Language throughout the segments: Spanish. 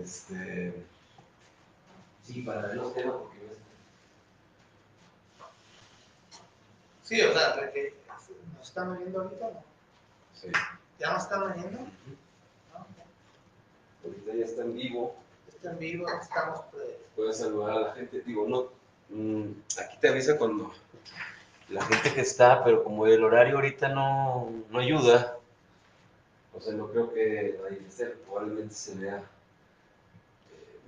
Sí, para ver los temas, porque no es... Sí, o sea, de que nos están oyendo ahorita, ¿no? Sí. ¿Ya nos están oyendo? ¿No? Ahorita ya está en vivo. Está en vivo, estamos... Puedes saludar a la gente. Digo, no, aquí te avisa cuando la gente que está, pero como el horario ahorita no ayuda, o sea, no creo que vaya a ser, probablemente se vea.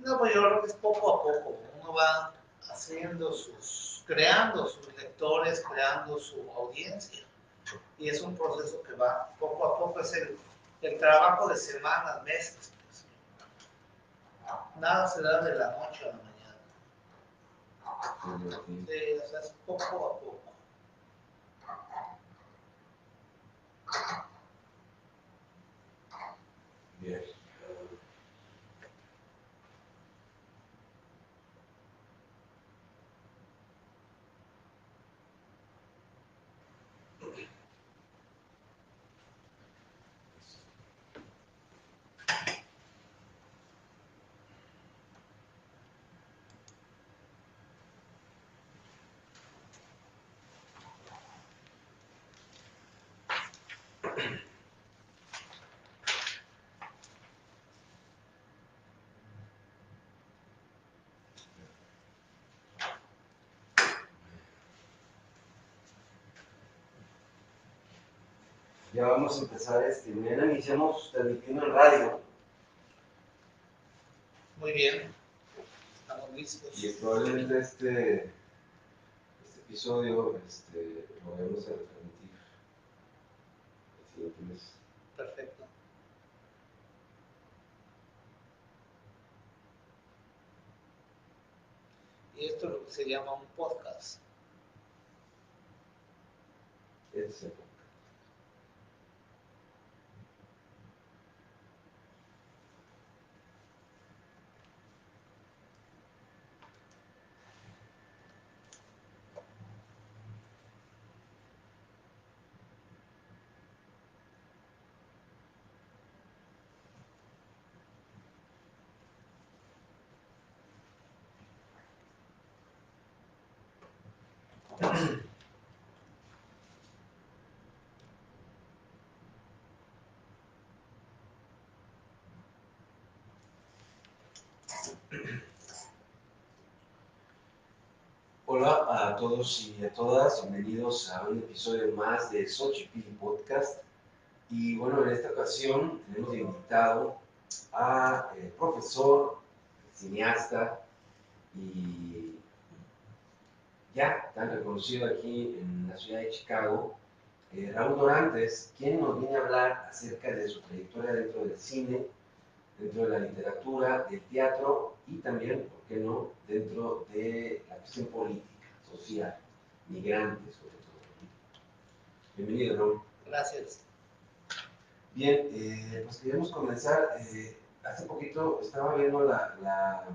No, pues yo creo que es poco a poco. Uno va haciendo creando sus lectores, creando su audiencia. Y es un proceso que va poco a poco, es el trabajo de semanas, meses. Pues. Nada se da de la noche a la mañana. Sí, o sea, es poco a poco. Bien. Ya vamos a empezar, mañana iniciamos transmitiendo en radio. Muy bien, estamos listos. Y probablemente este episodio lo vamos a transmitir el siguiente mes. Perfecto. Y esto es lo que se llama un podcast. Es el podcast. Hola a todos y a todas, bienvenidos a un episodio más de Xochipilli Podcast. Y bueno, en esta ocasión tenemos de invitado a profesor, cineasta y ya tan reconocido aquí en la ciudad de Chicago, Raúl Dorantes, quien nos viene a hablar acerca de su trayectoria dentro del cine, dentro de la literatura, del teatro y también, ¿por qué no?, dentro de la cuestión política, social, migrantes sobre todo. Bienvenido, Raúl. Gracias. Bien, pues queremos comenzar. Hace poquito estaba viendo la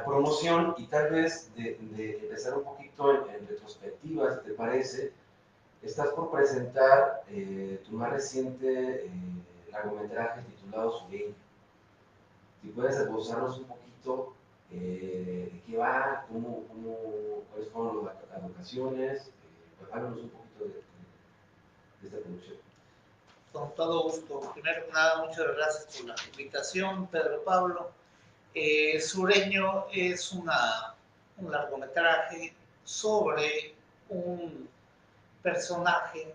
promoción y tal vez de empezar un poquito en retrospectiva, si te parece. Estás por presentar tu más reciente largometraje titulado Sureño. Si puedes esbozarnos un poquito de qué va, cuáles fueron las locaciones, háblanos un poquito de esta producción. Con todo gusto. Primero que nada, muchas gracias por la invitación, Pedro Pablo. Sureño es un largometraje sobre un personaje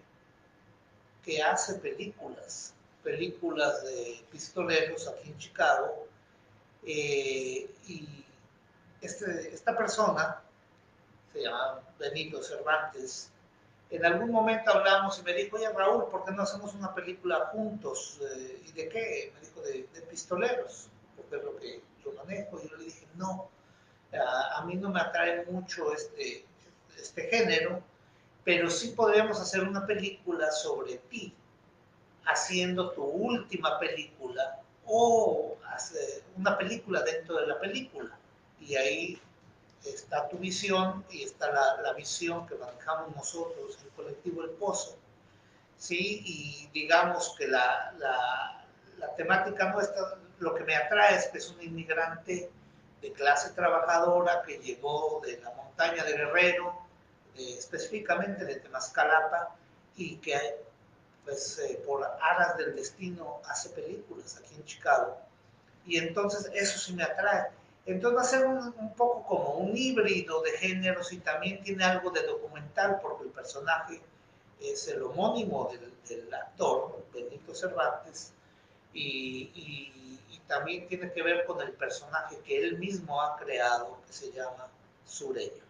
que hace películas de pistoleros aquí en Chicago. Y esta persona se llama Benito Cervantes. En algún momento hablamos y me dijo, oye Raúl, ¿por qué no hacemos una película juntos? ¿Y de qué? Me dijo, de pistoleros, porque es lo que yo manejo. Y yo le dije, no, a mí no me atrae mucho este género, pero sí podríamos hacer una película sobre ti, haciendo tu última película o una película dentro de la película. Y ahí está tu visión y está la visión que manejamos nosotros, el colectivo El Pozo, ¿sí? Y digamos que la temática nuestra lo que me atrae es que es un inmigrante de clase trabajadora que llegó de la montaña de Guerrero, específicamente de Temascalapa, y que pues por aras del destino hace películas aquí en Chicago. Y entonces eso sí me atrae. Entonces va a ser un poco como un híbrido de géneros y también tiene algo de documental porque el personaje es el homónimo del actor Benito Cervantes y también tiene que ver con el personaje que él mismo ha creado que se llama Sureño.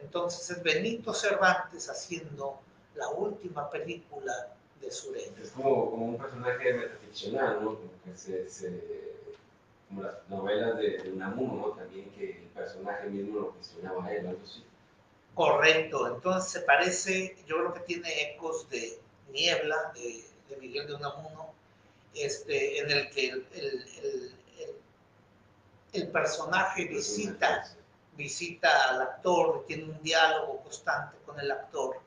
Entonces es Benito Cervantes haciendo la última película de Sureño. Es como un personaje metaficcional, ¿no? Como que como las novelas de Unamuno, ¿no? También que el personaje mismo lo cuestionaba a él, algo así. Correcto, entonces se parece, yo creo que tiene ecos de Niebla, de Miguel de Unamuno, en el que el personaje visita al actor, tiene un diálogo constante con el actor.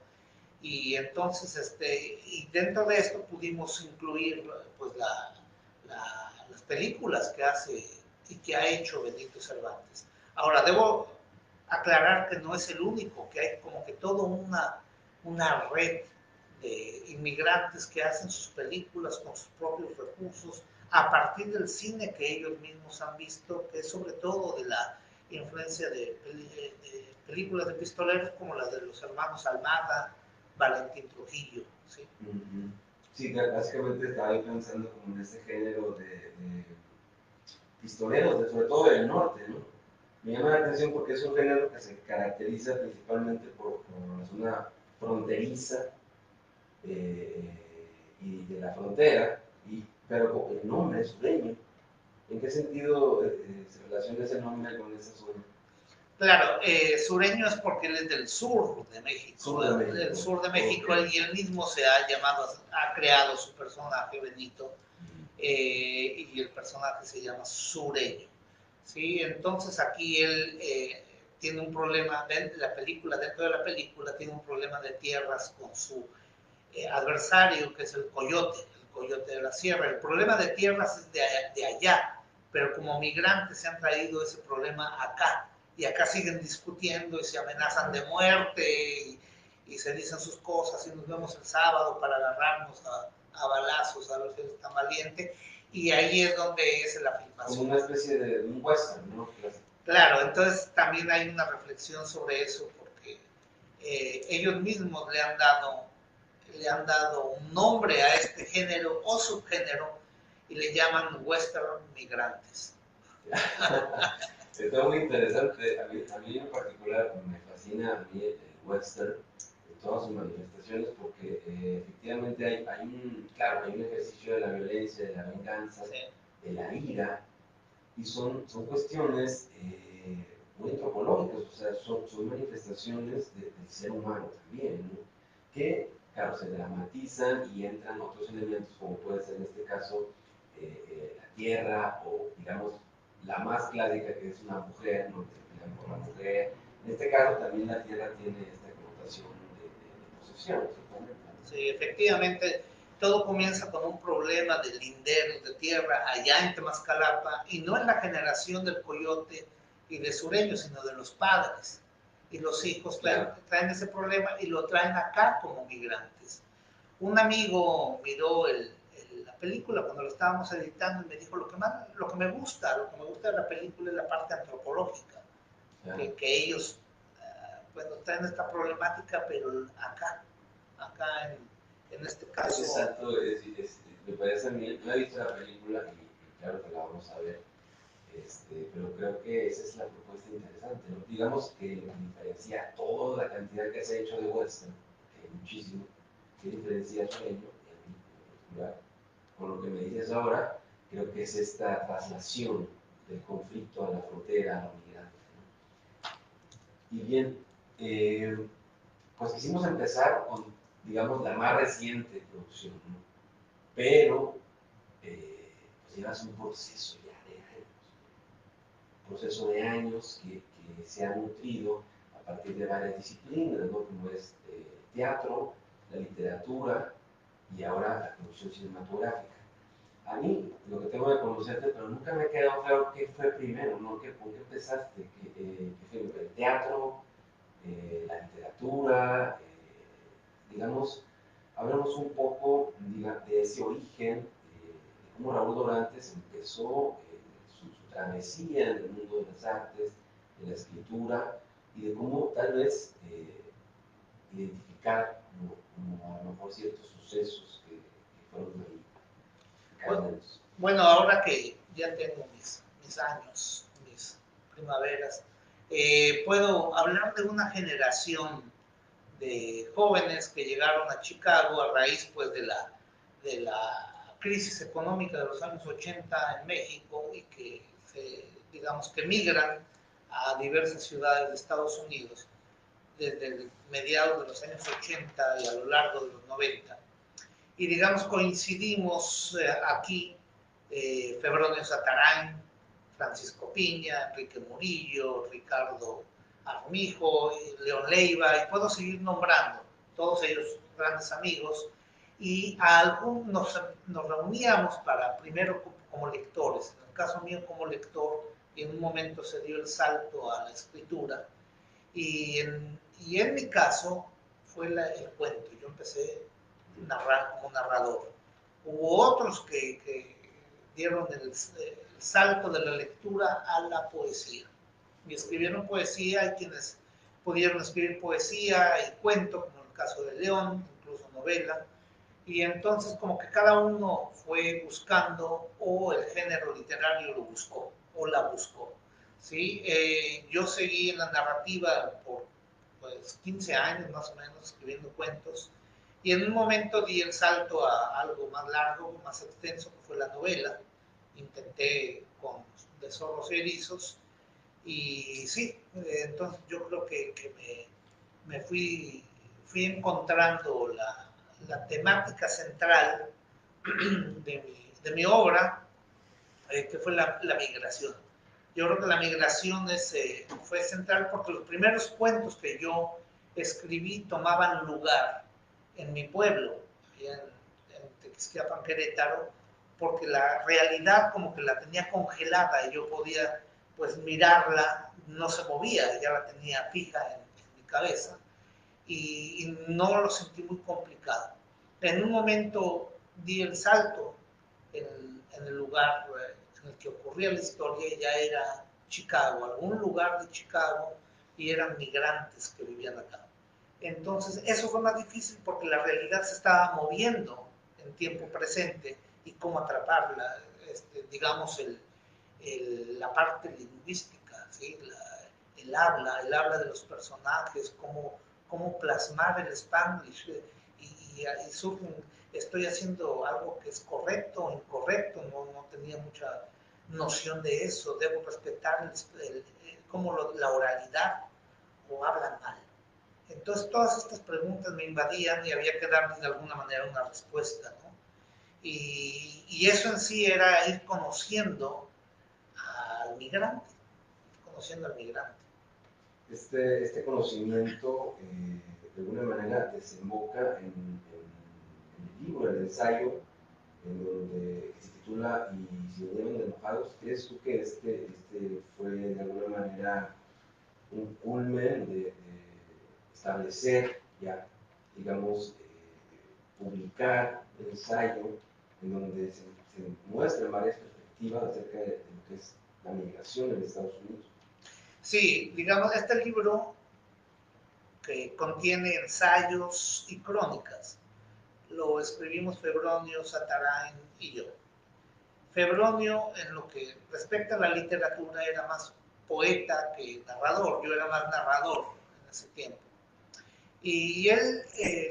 Y entonces, y dentro de esto pudimos incluir pues las películas que hace y que ha hecho Benito Cervantes. Ahora, debo aclarar que no es el único, que hay como que toda una red de inmigrantes que hacen sus películas con sus propios recursos a partir del cine que ellos mismos han visto, que es sobre todo de la influencia de películas de pistoleros como las de los hermanos Almada, Valentín Trujillo. ¿Sí? Uh-huh. Sí, básicamente estaba yo pensando como en este género de pistoleros, sobre todo del norte, ¿no? Me llama la atención porque es un género que se caracteriza principalmente por la zona fronteriza y de la frontera, pero con el nombre sureño. ¿En qué sentido se relaciona ese nombre con esa zona? Claro, sureño es porque él es del sur de México, Del sur de México, okay. Y él mismo se ha llamado, ha creado su personaje Benito, y el personaje se llama Sureño. ¿Sí? Entonces aquí él tiene un problema, dentro de la película tiene un problema de tierras con su adversario, que es el coyote de la sierra. El problema de tierras es de allá, pero como migrantes se han traído ese problema acá. Y acá siguen discutiendo y se amenazan de muerte y se dicen sus cosas y nos vemos el sábado para agarrarnos a balazos a ver si eres tan valiente. Y ahí es donde es la filmación. Como una especie de un western, ¿no? Claro, entonces también hay una reflexión sobre eso porque ellos mismos le han dado un nombre a este género o subgénero y le llaman western migrantes. Está muy interesante. A mí en particular me fascina a mí el western en todas sus manifestaciones porque efectivamente hay un ejercicio de la violencia, de la venganza, sí, de la ira, y son cuestiones muy antropológicas, o sea, son manifestaciones del ser humano también, ¿no? Que, claro, se dramatizan y entran otros elementos como puede ser en este caso la tierra o, digamos, la más clásica que es una mujer, ¿no? Que por la mujer. En este caso también la tierra tiene esta connotación de posesión, supongo. Sí, efectivamente, todo comienza con un problema de linderos de tierra allá en Temascalapa y no en la generación del coyote y de Sureño, sino de los padres. Y los hijos traen ese problema y lo traen acá como migrantes. Un amigo miró la película cuando lo estábamos editando y me dijo lo que me gusta de la película es la parte antropológica, que ellos traen esta problemática, pero acá en este caso. Exacto, me parece a mí, no he visto la película y claro que la vamos a ver, pero creo que esa es la propuesta interesante, ¿no? Digamos que lo que diferencia toda la cantidad que se ha hecho de western, que hay muchísimo, que diferencia Sueño, y a mí en particular, con lo que me dices ahora, creo que es esta traslación del conflicto a la frontera, a la migrante, ¿no? Y bien, pues quisimos empezar con, digamos, la más reciente producción, ¿no? Pero pues llevas un proceso ya de años, un proceso de años que se ha nutrido a partir de varias disciplinas, ¿no? Como es teatro, la literatura y ahora la producción cinematográfica. a mí, lo que tengo de conocerte, pero nunca me ha quedado claro qué fue primero, ¿no? ¿Por qué empezaste? ¿Qué fue el teatro, la literatura? Digamos, hablamos un poco de ese origen, de cómo Raúl Dorantes empezó su travesía en el mundo de las artes, de la escritura, y de cómo tal vez identificar como a lo mejor ciertos sucesos que fueron ahí. Bueno, ahora que ya tengo mis años, mis primaveras, puedo hablar de una generación de jóvenes que llegaron a Chicago a raíz pues, de la crisis económica de los años 80 en México y que digamos que migran a diversas ciudades de Estados Unidos desde mediados de los años 80 y a lo largo de los 90. Y digamos coincidimos aquí Febronio Satarán, Francisco Piña, Enrique Murillo, Ricardo Armijo, León Leiva, y puedo seguir nombrando, todos ellos grandes amigos, y a algunos nos reuníamos para, primero como lectores, en el caso mío como lector, y en un momento se dio el salto a la escritura, y en mi caso fue el cuento, yo empecé como narrador. Hubo otros que dieron el salto de la lectura a la poesía. Y escribieron poesía, hay quienes pudieron escribir poesía y cuento, como en el caso de León, incluso novela. Y entonces como que cada uno fue buscando o el género literario lo buscó o la buscó. ¿Sí? Yo seguí en la narrativa por pues, 15 años más o menos escribiendo cuentos y en un momento di el salto a algo más largo, más extenso, que fue la novela. Intenté con De Zorros y Erizos y sí, entonces yo creo que me fui encontrando la temática central de mi obra, que fue la migración. Yo creo que la migración fue central porque los primeros cuentos que yo escribí tomaban lugar en mi pueblo, en Tequisquiapan, Querétaro, porque la realidad como que la tenía congelada y yo podía pues mirarla, no se movía, ya la tenía fija en mi cabeza y no lo sentí muy complicado. En un momento di el salto en el lugar en el que ocurría la historia, ya era Chicago, algún lugar de Chicago, y eran migrantes que vivían acá. Entonces, eso fue más difícil porque la realidad se estaba moviendo en tiempo presente y cómo atraparla, digamos, la parte lingüística, ¿sí? El habla de los personajes, cómo plasmar el Spanglish y surgen, estoy haciendo algo que es correcto o incorrecto, no tenía mucha noción de eso, debo respetar cómo la oralidad o hablan mal. Entonces todas estas preguntas me invadían y había que darles de alguna manera una respuesta, ¿no? Y eso en sí era ir conociendo al migrante, conociendo al migrante. Este conocimiento de alguna manera desemboca en el libro, el ensayo, en donde se titula Y si vinieron de enojados. ¿Crees tú que este fue de alguna manera un culmen de establecer ya, digamos, publicar el ensayo en donde se muestran varias perspectivas acerca de lo que es la migración en Estados Unidos? Sí, digamos, este libro que contiene ensayos y crónicas lo escribimos Febronio, Satarán y yo. Febronio, en lo que respecta a la literatura, era más poeta que narrador. Yo era más narrador en ese tiempo. Y él,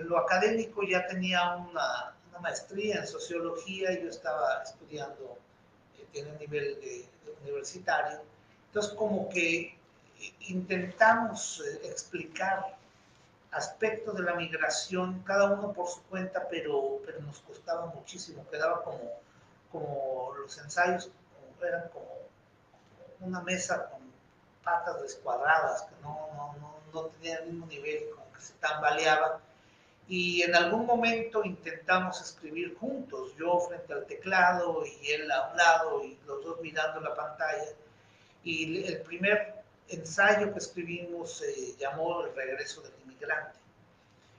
lo académico, ya tenía una maestría en sociología y yo estaba estudiando, tiene un nivel de universitario. Entonces, como que intentamos explicar aspectos de la migración, cada uno por su cuenta, pero nos costaba muchísimo, quedaba como los ensayos eran como una mesa con patas descuadradas, que no tenían el mismo nivel, como que se tambaleaba, Y en algún momento intentamos escribir juntos, yo frente al teclado y él a un lado y los dos mirando la pantalla. Y el primer ensayo que escribimos se llamó El regreso del inmigrante.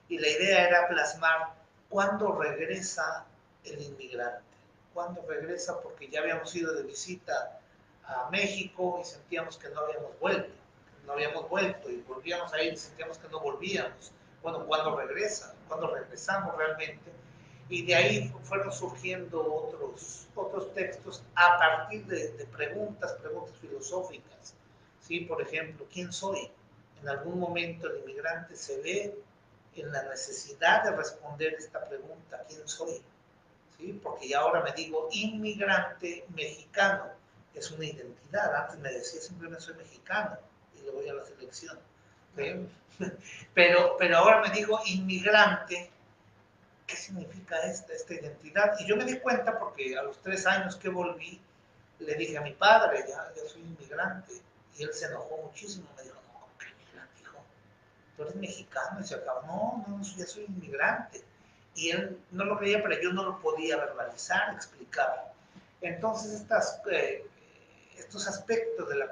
Y la idea era plasmar cuándo regresa el inmigrante, cuándo regresa, porque ya habíamos ido de visita a México y sentíamos que no habíamos vuelto, y volvíamos a ir y sentíamos que no volvíamos. Bueno, ¿cuándo regresa? ¿Cuándo regresamos realmente? Y de ahí fueron surgiendo otros textos a partir de preguntas filosóficas. ¿Sí? Por ejemplo, ¿quién soy? En algún momento el inmigrante se ve en la necesidad de responder esta pregunta, ¿quién soy? ¿Sí? Porque ya ahora me digo inmigrante mexicano, es una identidad. Antes me decía simplemente soy mexicano y le voy a la selección. ¿Sí? Pero ahora me digo inmigrante. ¿Qué significa esta identidad? Y yo me di cuenta porque a los 3 años que volví, le dije a mi padre, ya soy inmigrante. Y él se enojó muchísimo, me dijo, no, ¿cómo que inmigrante, hijo? Tú eres mexicano. Y se acabó, no, ya soy inmigrante. Y él no lo creía, pero yo no lo podía verbalizar, explicar. Entonces estos aspectos de la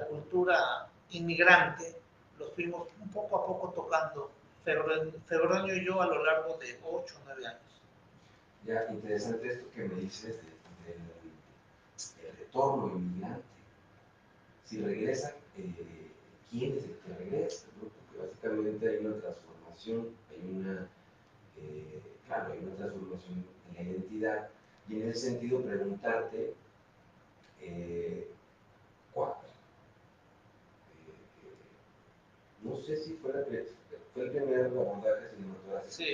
cultura inmigrante, los fuimos un poco a poco tocando Febroniio y yo a lo largo de 8 o 9 años. Ya, interesante esto que me dices del retorno inmigrante. Si regresa, ¿quién es el que regresa? ¿No? Porque básicamente hay una transformación, claro, hay una transformación en la identidad. Y en ese sentido preguntarte, ¿cuál? No sé si fue el primer abordaje cinematográfico. Sí,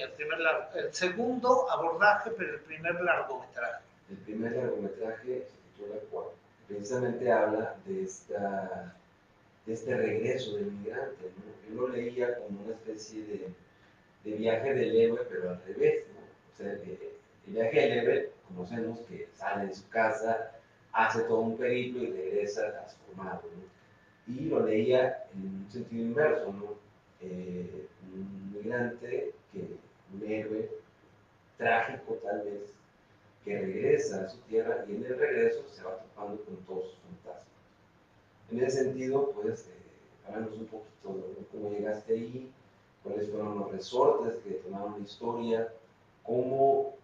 el segundo abordaje, pero el primer largometraje. El primer largometraje se titula Cuatro. Precisamente habla de este regreso del migrante, ¿no? Yo lo leía como una especie de viaje del héroe, pero al revés, ¿no? O sea, el viaje del héroe, conocemos que sale de su casa, hace todo un periplo y regresa transformado, ¿no? Y lo leía en un sentido inverso, ¿no? Un migrante, un héroe trágico tal vez, que regresa a su tierra y en el regreso se va topando con todos sus fantasmas. En ese sentido, pues, háblanos un poquito de cómo llegaste ahí, cuáles fueron los resortes que tomaron la historia, cómo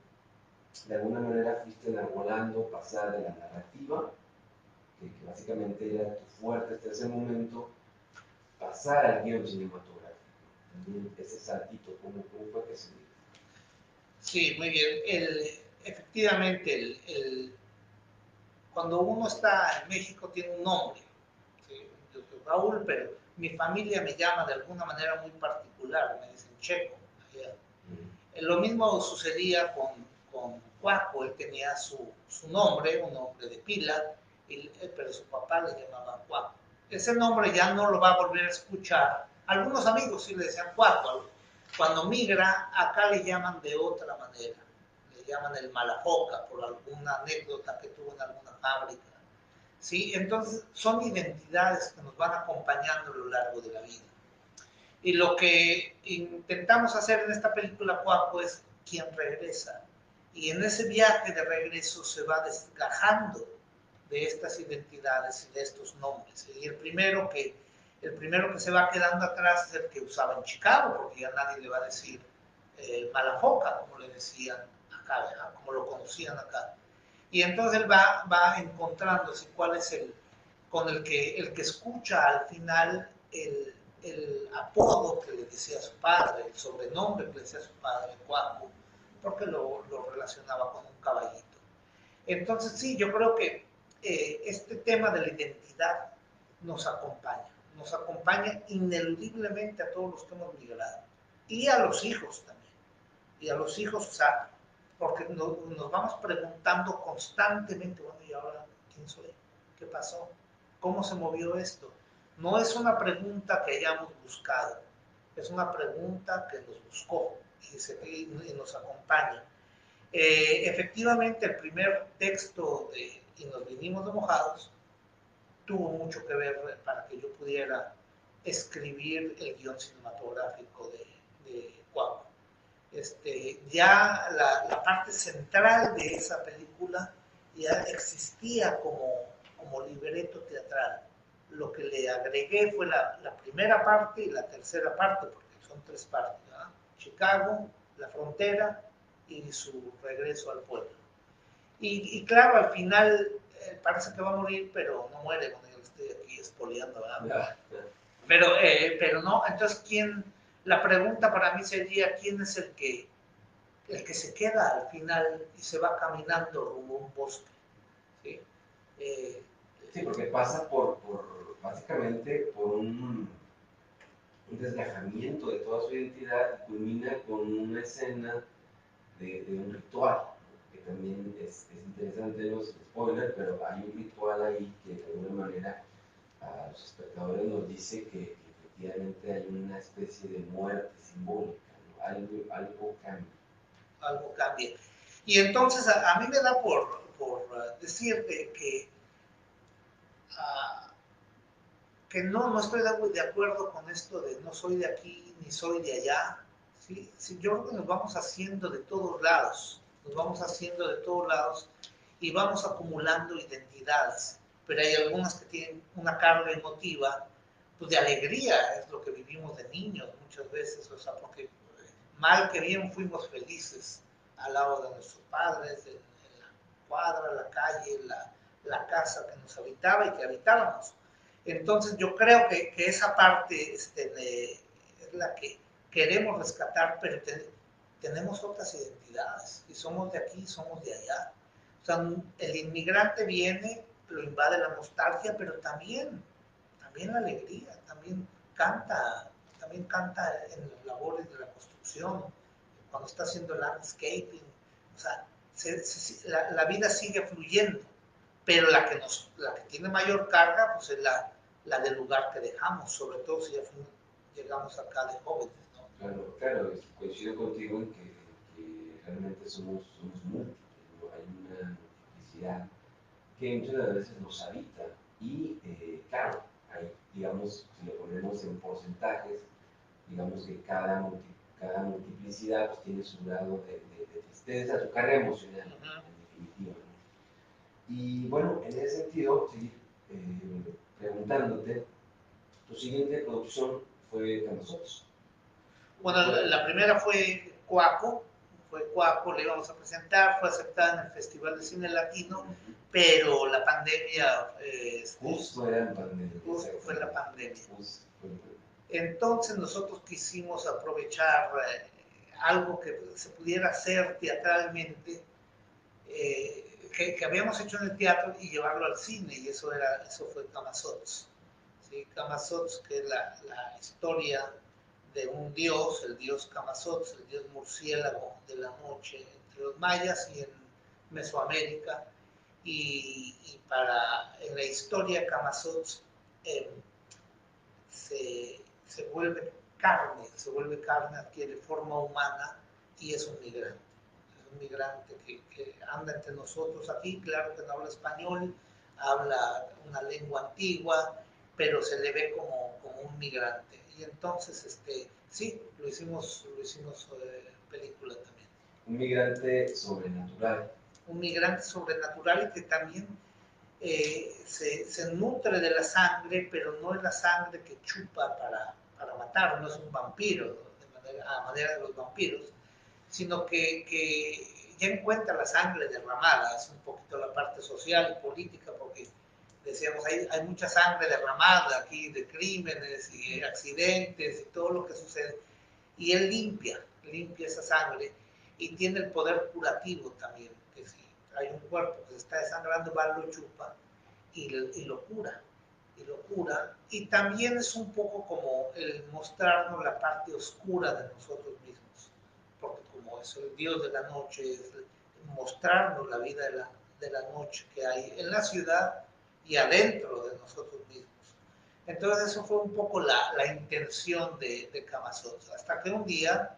de alguna manera fuiste enarbolando pasar de la narrativa, que básicamente era tu fuerte hasta ese momento, pasar al guión cinematográfico. También ese saltito, ¿cómo fue que se dio? Sí, muy bien. Efectivamente, cuando uno está en México tiene un nombre. ¿Sí? Yo soy Raúl, pero mi familia me llama de alguna manera muy particular, me dicen Checo. Lo mismo sucedía con Cuaco, él tenía su nombre, un nombre de pila, pero su papá le llamaba Cuaco. Ese nombre ya no lo va a volver a escuchar. Algunos amigos sí le decían Cuaco. Cuando migra, acá le llaman de otra manera. Le llaman el Malafoca por alguna anécdota que tuvo en alguna fábrica. ¿Sí? Entonces, son identidades que nos van acompañando a lo largo de la vida. Y lo que intentamos hacer en esta película, Cuaco, es quien regresa. Y en ese viaje de regreso se va desgajando de estas identidades y de estos nombres. Y el primero que se va quedando atrás es el que usaba en Chicago, porque ya nadie le va a decir Malafoca, como le decían acá, ¿verdad? Como lo conocían acá. Y entonces él va encontrándose cuál es el que escucha al final el apodo que le decía a su padre, el sobrenombre que le decía a su padre, Cuaco, porque lo relacionaba con un caballito. Entonces sí, yo creo que este tema de la identidad nos acompaña ineludiblemente a todos los que hemos migrado, y a los hijos también, o sea, porque nos vamos preguntando constantemente, bueno, ¿y ahora quién soy? ¿Qué pasó? ¿Cómo se movió esto? No es una pregunta que hayamos buscado, es una pregunta que nos buscó y nos acompaña. Efectivamente, el primer texto de Y nos vinimos de mojados tuvo mucho que ver para que yo pudiera escribir el guión cinematográfico de Cuaco. Ya la parte central de esa película ya existía como libreto teatral. Lo que le agregué fue la primera parte y la tercera parte, porque son 3 partes, ¿verdad? Chicago, la frontera y su regreso al pueblo. Y claro, al final parece que va a morir, pero no muere, cuando yo le estoy aquí espoleando, ¿verdad? Pero no, entonces la pregunta para mí sería, ¿quién es el que se queda al final y se va caminando rumbo a un bosque? ¿Sí? Sí, porque pasa básicamente por un desgajamiento de toda su identidad y culmina con una escena de un ritual, ¿no? Que también es interesante, no es spoiler, pero hay un ritual ahí que de alguna manera a los espectadores nos dice que efectivamente hay una especie de muerte simbólica, ¿no? Algo cambia. Algo cambia. Y entonces a mí me da por decirte que no estoy de acuerdo con esto de no soy de aquí ni soy de allá. ¿Sí? Sí, yo creo que nos vamos haciendo de todos lados, y vamos acumulando identidades, pero hay algunas que tienen una carga emotiva, pues de alegría, es lo que vivimos de niños muchas veces, o sea, porque mal que bien fuimos felices al lado de nuestros padres, en la cuadra, la calle, la casa que nos habitaba y que habitábamos. Entonces yo creo que esa parte es la que queremos rescatar, pero tenemos otras identidades, y somos de aquí, somos de allá. O sea, el inmigrante viene, lo invade la nostalgia, pero también la alegría, también canta en las labores de la construcción, cuando está haciendo landscaping. O sea, la vida sigue fluyendo, pero la que tiene mayor carga pues es la del lugar que dejamos, sobre todo si ya llegamos acá de jóvenes, ¿no? Claro, coincido contigo en que realmente somos múltiples, ¿no? Hay una multiplicidad que muchas de las veces nos habita y claro, hay, digamos, si lo ponemos en porcentajes, digamos que cada multiplicidad pues, tiene su grado de tristeza, su carga emocional, en definitiva, ¿no? Y bueno, en ese sentido, seguir preguntándote, tu siguiente producción fue Camasotos. Bueno, la primera fue Cuaco, le íbamos a presentar, fue aceptada en el Festival de Cine Latino, pero la pandemia... justo era la pandemia. Justo fue la pandemia. Justo fue la pandemia. Entonces nosotros quisimos aprovechar algo que se pudiera hacer teatralmente, que habíamos hecho en el teatro, y llevarlo al cine, y eso fue Camasots. ¿Sí? Camasots, que es la historia de un dios, el dios Camasots, el dios murciélago de la noche entre los mayas y en Mesoamérica. Y en la historia Camasots se vuelve carne, adquiere forma humana y es un migrante. Es un migrante que anda entre nosotros aquí, claro que no habla español, habla una lengua antigua, pero se le ve como un migrante. Y entonces, sí, lo hicimos película también. Un migrante sobrenatural. Un migrante sobrenatural y que también se nutre de la sangre, pero no es la sangre que chupa para matar, no es un vampiro, a manera de los vampiros, sino que ya encuentra la sangre derramada, es un poquito la parte social y política, porque decíamos, hay mucha sangre derramada aquí de crímenes y accidentes y todo lo que sucede, y él limpia esa sangre y tiene el poder curativo también, que si hay un cuerpo que se está desangrando, va, lo chupa y lo cura. Y también es un poco como el mostrarnos la parte oscura de nosotros mismos, porque como es el Dios de la noche, es mostrarnos la vida de la noche que hay en la ciudad y adentro de nosotros mismos. Entonces eso fue un poco la intención de Camasots, hasta que un día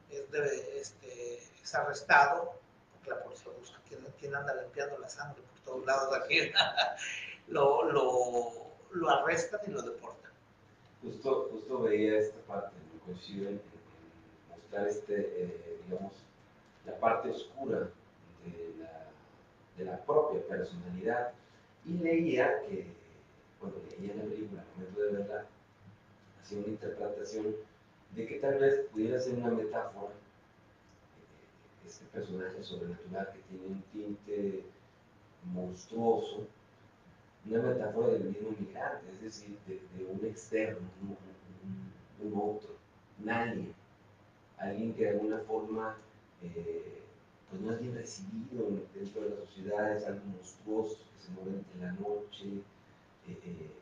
es arrestado, porque la policía busca quién anda limpiando la sangre por todos lados de aquí. lo arrestan y lo deportan. Justo veía esta parte, me coincido en mostrar digamos, la parte oscura de la propia personalidad. Y leía que, cuando leía la película, al momento de verla, hacía una interpretación de que tal vez pudiera ser una metáfora, este personaje sobrenatural que tiene un tinte monstruoso, una metáfora del mismo migrante, es decir, de un externo, un otro, un alguien que de alguna forma pues no es bien recibido dentro de la sociedad, es algo monstruoso, que se mueve entre la noche,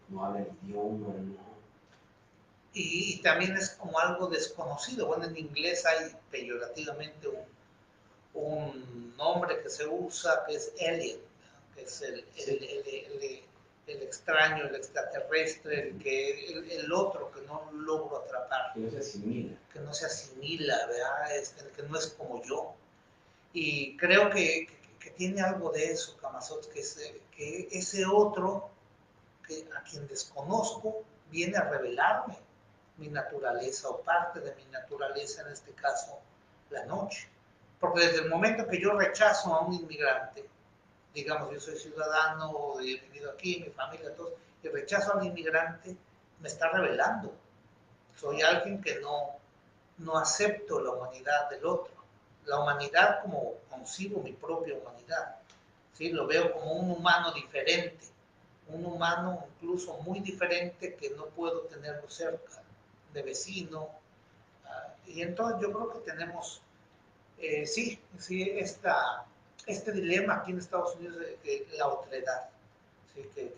no habla el idioma, ¿no? Y también es como algo desconocido. Bueno, en inglés hay peyorativamente un nombre que se usa que es alien, ¿no? Que es el extraño, el extraterrestre, el otro que no logro atrapar. Que no se asimila. Que no se asimila, ¿verdad? El que no es como yo. Y creo que tiene algo de eso, Camazot, que ese otro a quien desconozco viene a revelarme mi naturaleza o parte de mi naturaleza, en este caso, la noche. Porque desde el momento que yo rechazo a un inmigrante, digamos, yo soy ciudadano, he vivido aquí, mi familia, todos, y rechazo al inmigrante, me está revelando. Soy alguien que no acepto la humanidad del otro. La humanidad como concibo mi propia humanidad. ¿Sí? Lo veo como un humano diferente, un humano incluso muy diferente que no puedo tenerlo cerca, de vecino. Y entonces yo creo que tenemos, sí, este dilema aquí en Estados Unidos de la otredad, ¿sí? que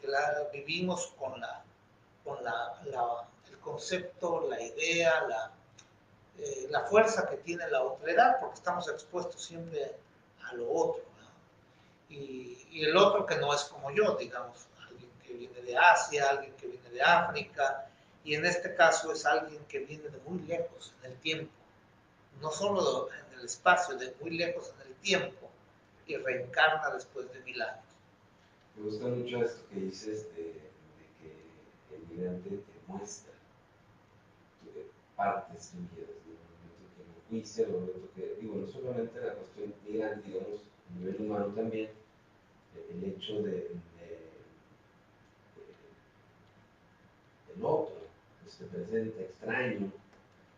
vivimos con el concepto, la idea, la fuerza que tiene la otredad, porque estamos expuestos siempre a lo otro, ¿no? Y el otro que no es como yo, digamos, alguien que viene de Asia, alguien que viene de África, y en este caso es alguien que viene de muy lejos en el tiempo, no solo en el espacio, de muy lejos en el tiempo, y reencarna después de 1000 años. Me gusta mucho esto que dices de que el migrante te muestra partes tuyas, ¿no? El momento que lo fuiste, el momento que, digo, no solamente la cuestión migrante, digamos, a nivel humano también, el hecho del otro que se presenta extraño,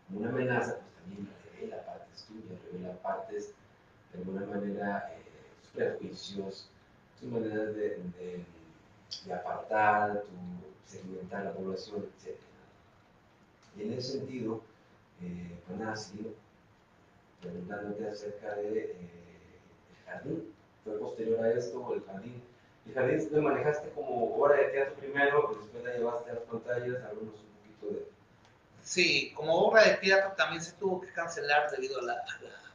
como una amenaza, pues también revela partes tuyas, revela partes, de alguna manera, tus prejuicios, tus maneras de apartar, segmentar la población, etc. Y en ese sentido, pues nada, sigo preguntándote acerca de el jardín. ¿Fue posterior a esto o el jardín? El jardín lo manejaste como obra de teatro primero, después la llevaste a las pantallas, hablamos un poquito de... Sí, como obra de teatro también se tuvo que cancelar debido a la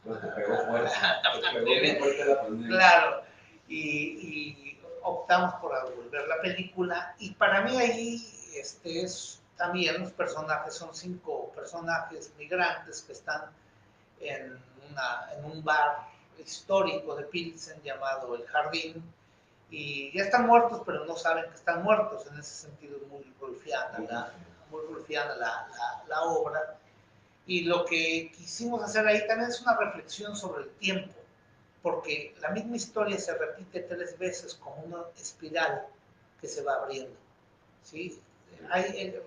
Bueno, te pegó fuerte, te pegó muy pandemia. fuerte la pandemia. Claro, y optamos por volver la película, y para mí ahí es también los personajes, son 5 personajes migrantes que están en un bar histórico de Pilsen llamado El Jardín, y ya están muertos, pero no saben que están muertos. En ese sentido es muy golfiana la obra. Y lo que quisimos hacer ahí también es una reflexión sobre el tiempo, porque la misma historia se repite 3 veces como una espiral que se va abriendo, ¿sí?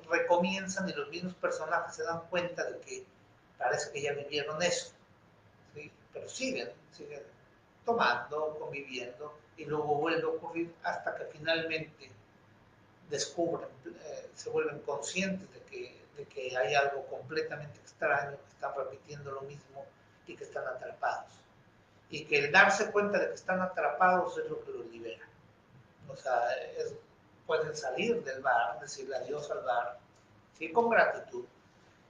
Recomienzan y los mismos personajes se dan cuenta de que parece que ya vivieron eso, ¿sí? Pero siguen tomando, conviviendo, y luego vuelve a ocurrir hasta que finalmente descubren, se vuelven conscientes de que hay algo completamente extraño, que están repitiendo lo mismo y que están atrapados. Y que el darse cuenta de que están atrapados es lo que los libera. O sea, pueden salir del bar, decirle adiós al bar, sí, con gratitud,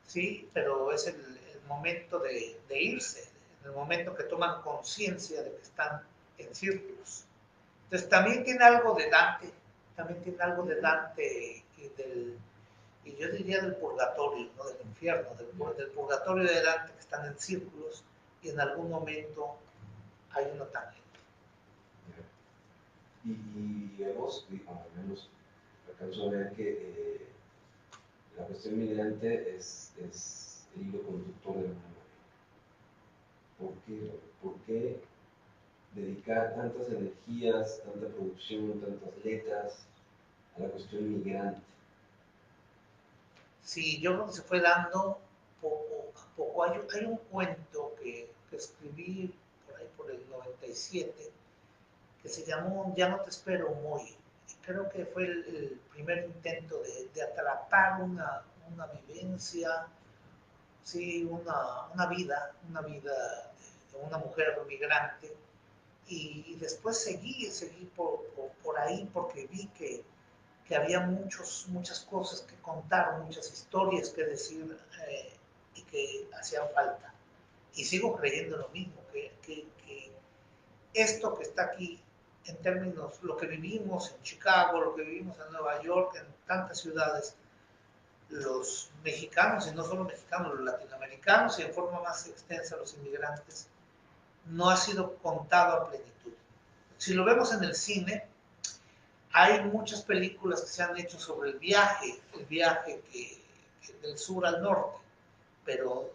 sí, pero es el momento de irse, el momento que toman conciencia de que están en círculos. Entonces también tiene algo de Dante, también tiene algo de Dante y yo diría del purgatorio, ¿no? Del infierno, del purgatorio de Dante, que están en círculos y en algún momento hay una tangente. Y vemos, o al menos alcanzo a ver que la cuestión migrante es el hilo conductor de alguna manera. por qué dedicar tantas energías, tanta producción, tantas letras a la cuestión migrante? Sí, yo creo que se fue dando poco a poco. Hay un cuento que escribí por ahí por el 97 que se llamó Ya no te espero, Moy. Creo que fue el primer intento de atrapar una vivencia, sí, una vida de una mujer migrante. Y después seguí por ahí porque vi que había muchas cosas que contar, muchas historias que decir y que hacían falta. Y sigo creyendo lo mismo, que esto que está aquí, en términos, lo que vivimos en Chicago, lo que vivimos en Nueva York, en tantas ciudades, los mexicanos, y no solo mexicanos, los latinoamericanos y en forma más extensa los inmigrantes, no ha sido contado a plenitud. Si lo vemos en el cine, hay muchas películas que se han hecho sobre el viaje que del sur al norte, pero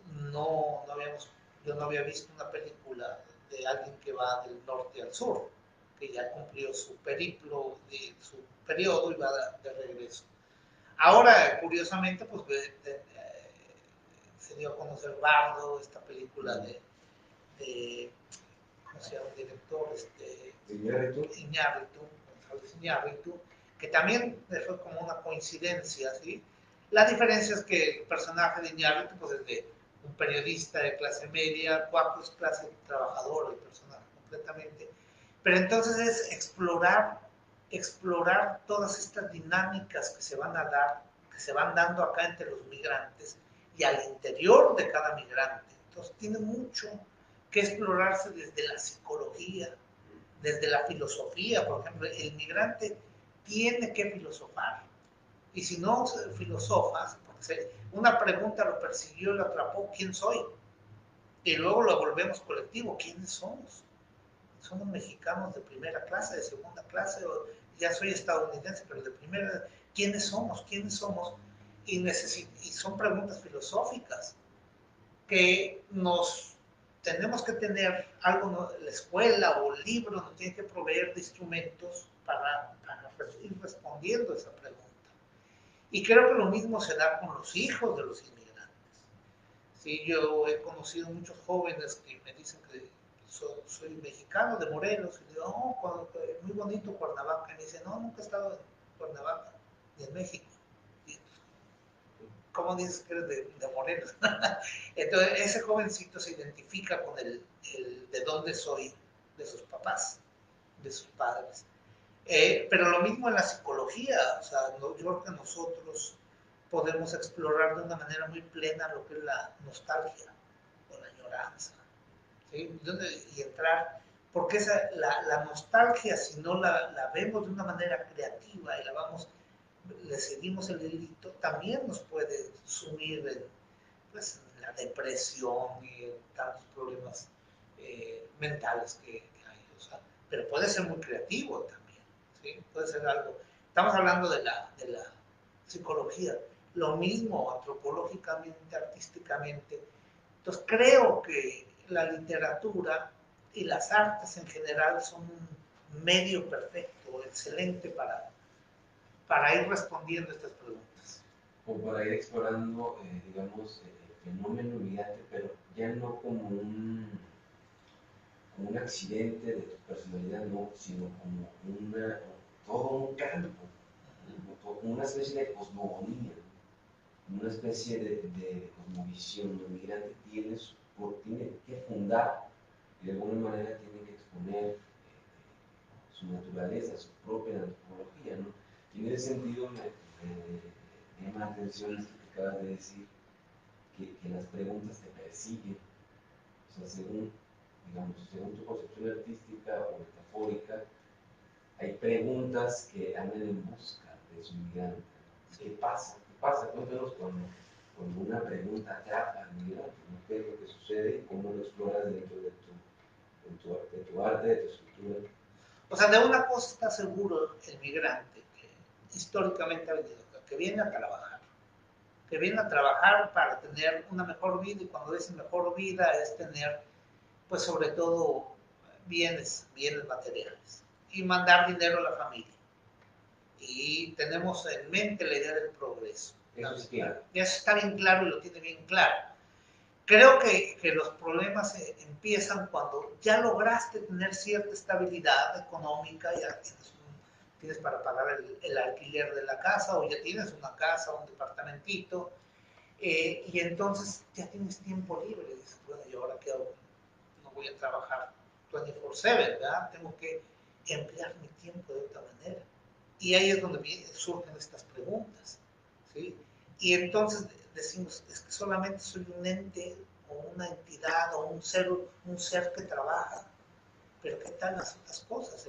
yo no había visto una película de alguien que va del norte al sur, que ya cumplió su periplo, su periodo y va de regreso. Ahora, curiosamente, pues se dio a conocer Bardo, esta película de ¿cómo se llama el director? Iñárritu, González Iñárritu, que también fue como una coincidencia, ¿sí? La diferencia es que el personaje de Iñárritu, pues es de un periodista de clase media, Cuaco es clase trabajadora, el personaje completamente. Pero entonces es explorar todas estas dinámicas que se van a dar, que se van dando acá entre los migrantes y al interior de cada migrante. Entonces tiene mucho que explorarse desde la psicología, desde la filosofía. Por ejemplo, el migrante tiene que filosofar. Y si no filosofas, una pregunta lo persiguió, lo atrapó, ¿quién soy? Y luego lo volvemos colectivo, ¿quiénes somos? Somos mexicanos de primera clase, de segunda clase, o ya soy estadounidense, pero de primera. ¿Quiénes somos? ¿Quiénes somos? Y son preguntas filosóficas que tenemos que tener algo, ¿no? La escuela o el libro nos tiene que proveer de instrumentos para ir respondiendo a esa pregunta. Y creo que lo mismo se da con los hijos de los inmigrantes. Sí, yo he conocido muchos jóvenes que me dicen que soy mexicano de Morelos, y digo, oh, muy bonito Cuernavaca. Y me dicen, no, nunca he estado en Cuernavaca, ni en México. Y, ¿cómo dices que eres de Morelos? Entonces, ese jovencito se identifica con el de dónde soy, de sus papás, de sus padres. Pero lo mismo en la psicología, o sea, yo creo que nosotros podemos explorar de una manera muy plena lo que es la nostalgia o la añoranza, ¿sí? Y entrar, porque la nostalgia, si no la vemos de una manera creativa y le seguimos el hilito, también nos puede sumir pues, en la depresión y en tantos problemas mentales que hay. O sea, pero puede ser muy creativo también, ¿sí? Puede ser algo. Estamos hablando de la psicología, lo mismo antropológicamente, artísticamente. Entonces creo que la literatura y las artes en general son un medio perfecto, excelente para ir respondiendo a estas preguntas. O para ir explorando, digamos, el fenómeno migrante, pero ya no como un accidente de tu personalidad, no, sino como todo un campo, una especie de cosmogonía, una especie de cosmovisión. El migrante tiene que fundar y de alguna manera tiene que exponer su naturaleza, su propia antropología, ¿no? Y en ese sentido me llama la atención esto que acabas de decir, que las preguntas te persiguen, o sea, según tu concepción artística o metafórica, hay preguntas que andan en busca de su migrante. ¿Qué pasa? ¿Qué pasa? Cuéntanos cuando una pregunta atrapa al migrante, ¿no? ¿Qué es lo que sucede y cómo lo exploras dentro de tu arte, de tu escultura? O sea, de una cosa está seguro el migrante, que históricamente ha venido acá, que viene a trabajar para tener una mejor vida, y cuando dice mejor vida es tener pues sobre todo bienes materiales y mandar dinero a la familia. Y tenemos en mente la idea del progreso. Eso es claro. Eso está bien claro y lo tiene bien claro. Creo que los problemas empiezan cuando ya lograste tener cierta estabilidad económica, ya tienes para pagar el alquiler de la casa, o ya tienes una casa, un departamentito, y entonces ya tienes tiempo libre. Y dices, bueno, ¿y ahora qué hago? No voy a trabajar 24/7, ¿verdad? Tengo que emplear mi tiempo de otra manera. Y ahí es donde surgen estas preguntas, ¿sí? Y entonces decimos, es que solamente soy un ente o una entidad o un ser que trabaja, pero ¿qué tal las otras cosas?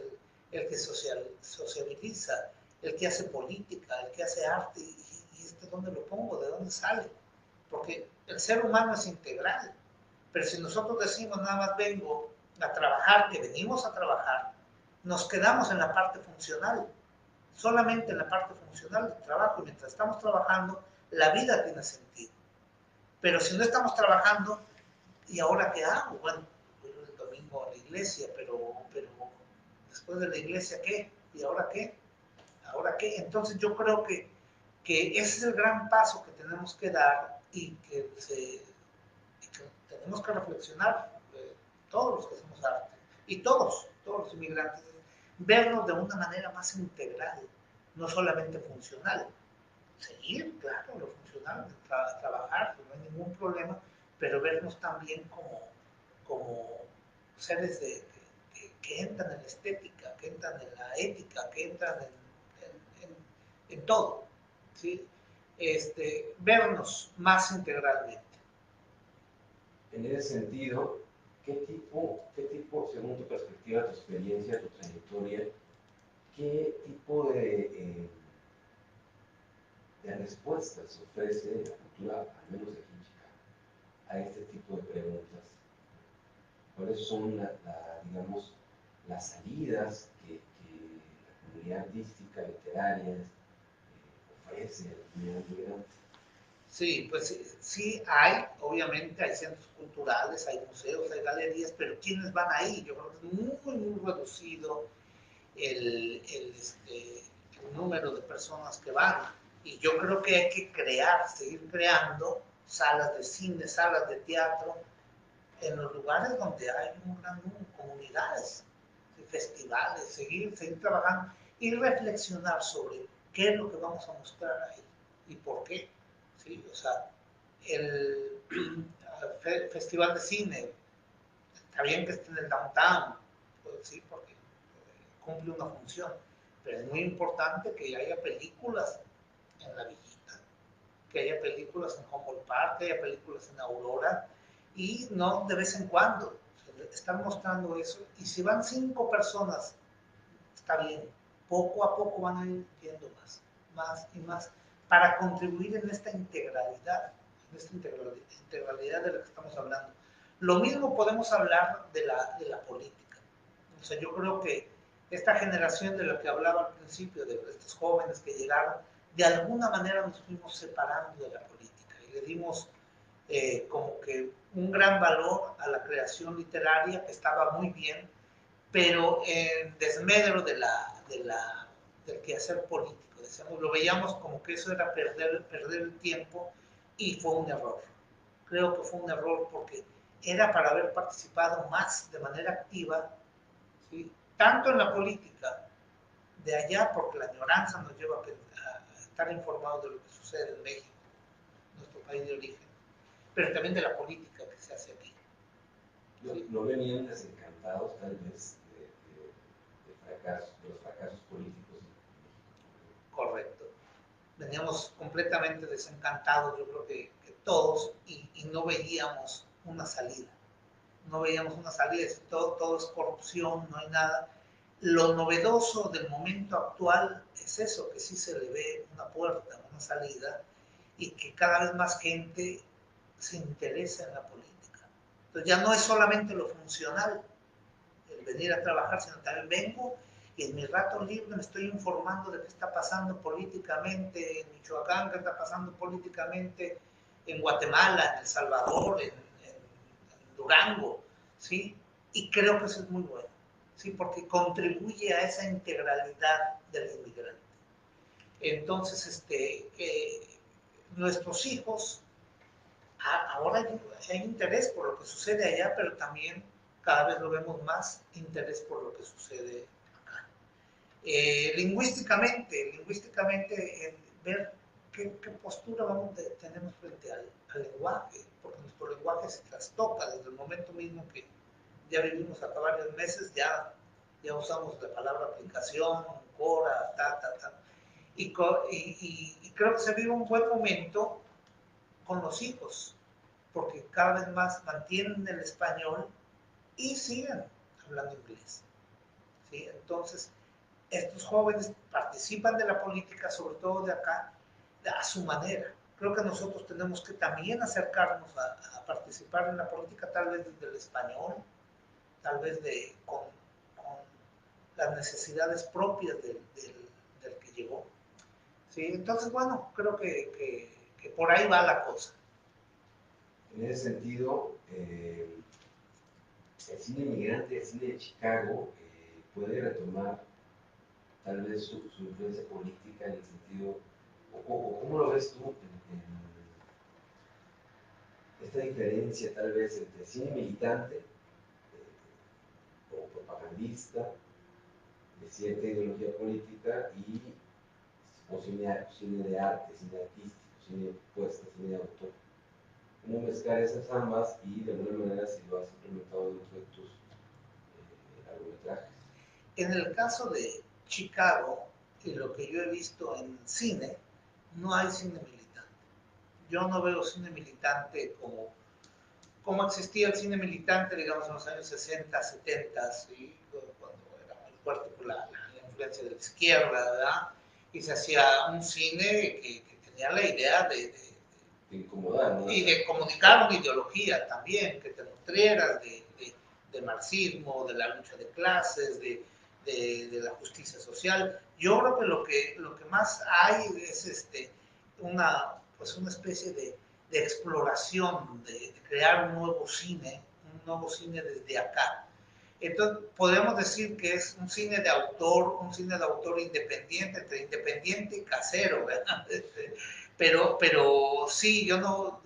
El que sociabiliza, el que hace política, el que hace arte, y esto ¿dónde lo pongo? ¿De dónde sale? Porque el ser humano es integral, pero si nosotros decimos nada más vengo a trabajar, que venimos a trabajar, nos quedamos en la parte funcional, solamente en la parte funcional del trabajo, y mientras estamos trabajando, la vida tiene sentido. Pero si no estamos trabajando, ¿y ahora qué hago? Bueno, voy el domingo a la iglesia, pero después de la iglesia, ¿qué? ¿Y ahora qué? ¿Ahora qué? Entonces yo creo que ese es el gran paso que tenemos que dar y que tenemos que reflexionar, todos los que hacemos arte, y todos los inmigrantes, vernos de una manera más integral, no solamente funcional. Seguir, claro, lo funcional, trabajar, no hay ningún problema, pero vernos también como seres que entran en la estética, que entran en la ética, que entran en todo, ¿sí? Vernos más integralmente. En ese sentido, ¿qué tipo, según tu perspectiva, tu experiencia, tu trayectoria, qué tipo de respuestas ofrece la cultura, al menos aquí en Chicago, a este tipo de preguntas? ¿Cuáles son, digamos, las salidas que la comunidad artística, literaria, ofrece a la comunidad migrante? Sí, pues sí hay, obviamente hay centros culturales, hay museos, hay galerías, pero ¿quiénes van ahí? Yo creo que es muy reducido el número de personas que van. Y yo creo que hay que seguir creando salas de cine, salas de teatro, en los lugares donde hay un gran número, comunidades, festivales, seguir trabajando y reflexionar sobre qué es lo que vamos a mostrar ahí y por qué. ¿Sí? O sea, el festival de cine, está bien que esté en el downtown, pues, sí, porque cumple una función, pero es muy importante que haya películas en La Villita, que haya películas en Humboldt Park, que haya películas en Aurora, y no de vez en cuando. Están mostrando eso, y si van 5 personas, está bien, poco a poco van a ir viendo más y más, para contribuir en esta integralidad de la que estamos hablando. Lo mismo podemos hablar de la política. O sea, yo creo que esta generación de la que hablaba al principio, de estos jóvenes que llegaron, de alguna manera nos fuimos separando de la política y le dimos como que un gran valor a la creación literaria, que estaba muy bien, pero en desmedro del quehacer político. Decíamos, lo veíamos como que eso era perder el tiempo, y fue un error. Creo que fue un error porque era para haber participado más de manera activa, ¿sí? Tanto en la política de allá, porque la añoranza nos lleva a estar informados de lo que sucede en México, nuestro país de origen, pero también de la política que se hace aquí. ¿Sí? ¿No venían desencantados tal vez de los fracasos políticos en México? Correcto. Veníamos completamente desencantados, yo creo que todos, y no veíamos una salida. No veíamos una salida, todo es corrupción, no hay nada. Lo novedoso del momento actual es eso, que sí se le ve una puerta, una salida, y que cada vez más gente se interesa en la política. Entonces ya no es solamente lo funcional, el venir a trabajar, sino también vengo y en mi rato libre me estoy informando de qué está pasando políticamente en Michoacán, qué está pasando políticamente en Guatemala, en El Salvador, en Durango. ¿sí? Y creo que eso es muy bueno, ¿sí? Porque contribuye a esa integralidad del inmigrante. Entonces, nuestros hijos, ahora hay interés por lo que sucede allá, pero también cada vez lo vemos más interés por lo que sucede acá. Lingüísticamente ver qué postura tenemos frente al lenguaje, porque nuestro lenguaje se trastoca desde el momento mismo que ya vivimos acá varios meses, ya usamos la palabra aplicación, Cora, y creo que se vive un buen momento con los hijos, porque cada vez más mantienen el español y siguen hablando inglés, ¿sí? Entonces, estos jóvenes participan de la política, sobre todo de acá, a su manera. Creo que nosotros tenemos que también acercarnos a participar en la política, tal vez desde el español, tal vez con las necesidades propias del que llegó. ¿Sí? Entonces, bueno, creo que por ahí va la cosa. En ese sentido, el cine inmigrante, el cine de Chicago, puede retomar tal vez su influencia política en el sentido, o cómo lo ves tú en esta diferencia tal vez entre cine militante o propagandista de cierta ideología política y o cine de arte, cine artístico, cine de puesta, cine de autor. ¿Cómo mezclar esas ambas y de alguna manera si lo has implementado dentro de tus largometrajes? En el caso de Chicago, y lo que yo he visto en cine, no hay cine militante. Yo no veo cine militante como existía el cine militante, digamos, en los años 60, 70, ¿sí? Cuando era muy fuerte por la influencia de la izquierda, ¿verdad? Y se hacía un cine que tenía la idea de incomodar, ¿no? Y de comunicar una ideología también, que te nutrieras de marxismo, de la lucha de clases, de la justicia social. Yo creo que lo que más hay es pues una especie de exploración, de crear un nuevo cine desde acá. Entonces, podemos decir que es un cine de autor independiente, entre independiente y casero, ¿verdad? Pero sí, yo no,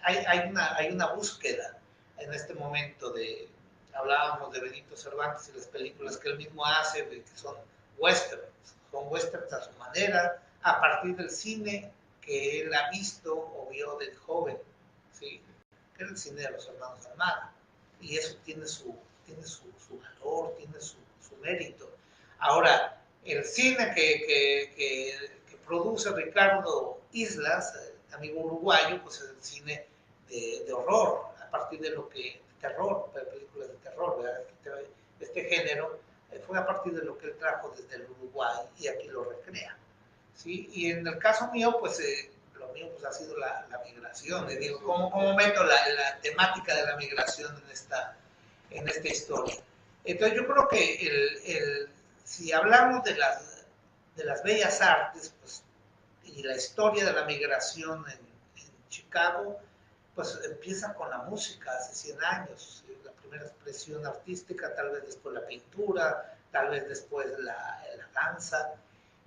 hay una búsqueda en este momento hablábamos de Benito Cervantes y las películas que él mismo hace, que son westerns a su manera, a partir del cine que él ha visto o vio de joven, ¿sí? Que es el cine de los hermanos Almada. Y eso tiene su valor, tiene su mérito. Ahora, el cine que produce Ricardo Islas, amigo uruguayo, pues es el cine de horror, a partir de terror, películas de terror, ¿verdad? Este género fue a partir de lo que él trajo desde el Uruguay y aquí lo recrea, ¿sí? Y en el caso mío, pues lo mío pues, ha sido la migración. Le digo, ¿cómo meto la temática de la migración en esta historia? Entonces yo creo que si hablamos de las bellas artes, pues, y la historia de la migración en Chicago, pues empieza con la música hace 100 años, la primera expresión artística, tal vez después la pintura, tal vez después la danza,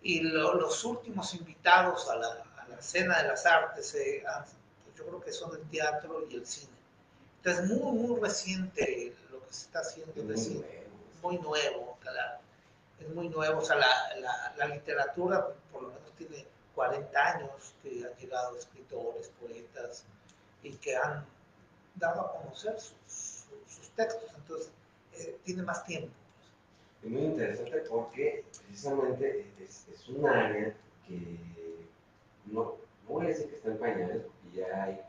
y los últimos invitados a la escena de las artes, pues yo creo que son el teatro y el cine. Entonces, muy reciente lo que se está haciendo de cine, muy nuevo, es muy nuevo, o sea, la literatura por lo menos tiene 40 años que han llegado escritores, poetas, y que han dado a conocer sus textos, entonces tiene más tiempo. Es muy interesante porque precisamente es un área que no voy a decir que está en pañales, porque ya hay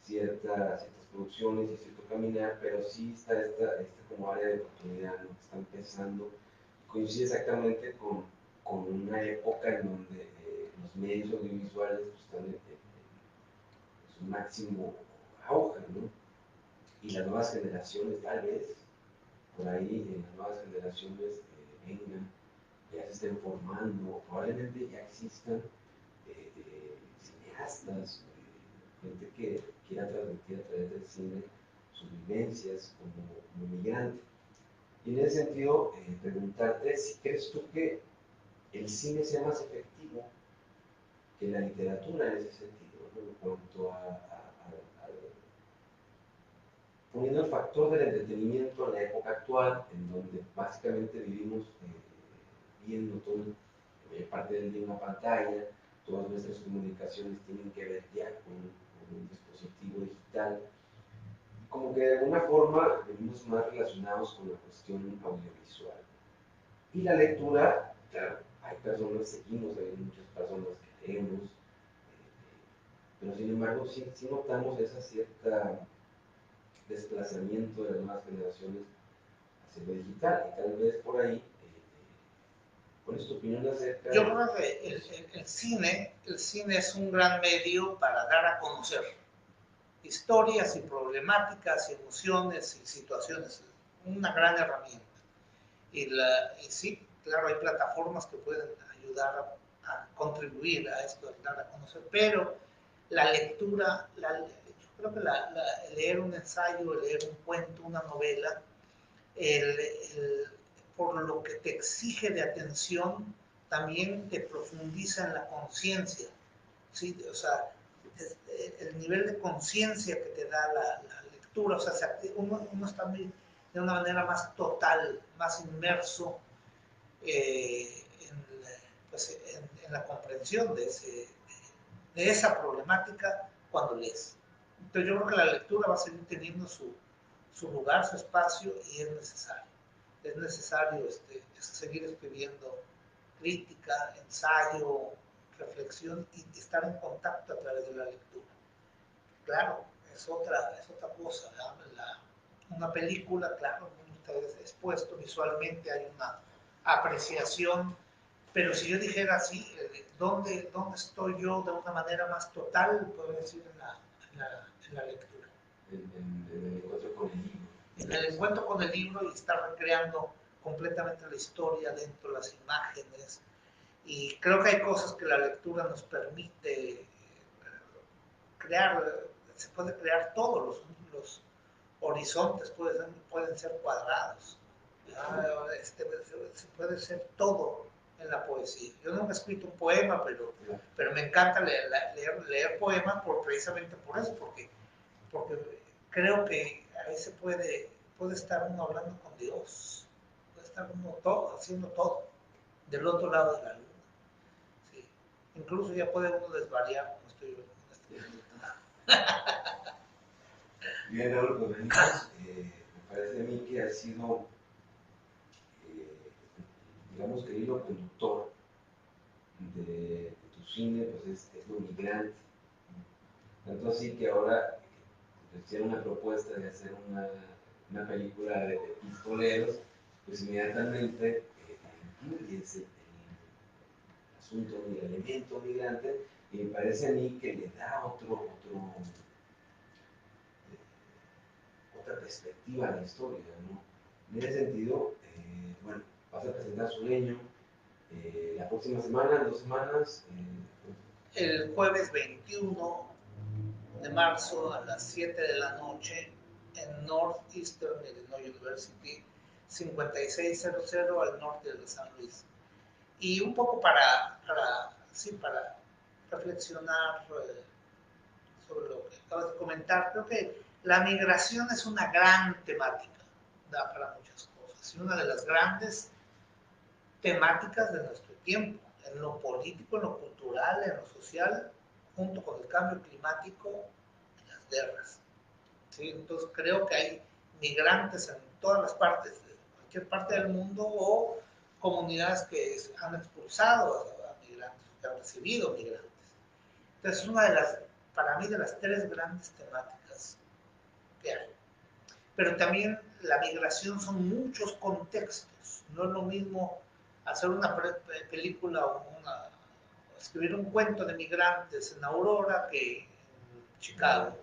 ciertas producciones y cierto caminar, pero sí está esta como área de oportunidad, ¿no? Que está empezando, coincide exactamente con una época en donde los medios audiovisuales pues, están en su máximo auge, ¿no? Y las nuevas generaciones, tal vez, por ahí en las nuevas generaciones vengan, ya se estén formando, probablemente ya existan cineastas, gente que quiera transmitir a través del cine sus vivencias como migrante. Y en ese sentido, preguntarte si crees tú que el cine sea más efectivo que la literatura en ese sentido, ¿no? En cuanto poniendo el factor del entretenimiento en la época actual, en donde básicamente vivimos viendo todo, la mayor parte del día una pantalla, todas nuestras comunicaciones tienen que ver ya con un dispositivo digital, como que de alguna forma venimos más relacionados con la cuestión audiovisual. Y la lectura, claro, hay personas, seguimos, hay muchas personas que leemos, pero sin embargo sí notamos esa cierta desplazamiento de las nuevas generaciones hacia lo digital, y tal vez por ahí, ¿cuál es tu opinión acerca? Yo creo que el cine es un gran medio para dar a conocer historias y problemáticas y emociones y situaciones, una gran herramienta. Y sí, claro, hay plataformas que pueden ayudar a contribuir a esto, a dar a conocer, pero la lectura, yo creo que leer un ensayo, leer un cuento, una novela, por lo que te exige de atención, también te profundiza en la conciencia, ¿sí? O sea, el nivel de conciencia que te da la lectura, o sea, uno está de una manera más total, más inmerso pues, en la comprensión de esa problemática cuando lees. Entonces yo creo que la lectura va a seguir teniendo su lugar, su espacio, y es necesario. Es necesario seguir escribiendo crítica, ensayo, reflexión y estar en contacto a través de la lectura. Claro, es otra cosa. Una película, claro, muchas veces expuesto visualmente, hay una apreciación, pero si yo dijera así, ¿dónde estoy yo de una manera más total? Puedo decir en la lectura. En el encuentro con el libro. En el encuentro con el libro y estar recreando completamente la historia dentro de las imágenes. Y creo que hay cosas que la lectura nos permite crear, se puede crear todos los horizontes, pueden ser cuadrados, se puede ser todo en la poesía. Yo nunca he escrito un poema, pero me encanta leer poemas precisamente por eso, porque creo que ahí puede estar uno hablando con Dios, puede estar uno haciendo todo, del otro lado de la luna. Sí. Incluso ya puede uno desvariar como estoy yo. Bien, Raúl, pues venimos, me parece a mí que ha sido, digamos que el hilo conductor de tu cine, pues es lo migrante. Tanto así que ahora hicieron una propuesta de hacer una película de pistoleros, pues inmediatamente incluye el asunto del elemento migrante, y me parece a mí que le da otra perspectiva a la historia, ¿no? En ese sentido, bueno, vas a presentar Sueño la próxima semana, en 2 semanas. El jueves 21 de marzo a las 7 de la noche en Northeastern Illinois University, 5600 al norte de San Luis. Y un poco para reflexionar sobre lo que acabas de comentar, creo que la migración es una gran temática, da para muchas cosas, y una de las grandes temáticas de nuestro tiempo, en lo político, en lo cultural, en lo social, junto con el cambio climático, en las guerras. ¿Sí? Entonces creo que hay migrantes en todas las partes, de cualquier parte del mundo, o comunidades que han expulsado a migrantes, que han recibido migrantes. Entonces es una para mí, de las tres grandes temáticas que hay. Pero también la migración son muchos contextos. No es lo mismo hacer una película o escribir un cuento de migrantes en Aurora que en Chicago.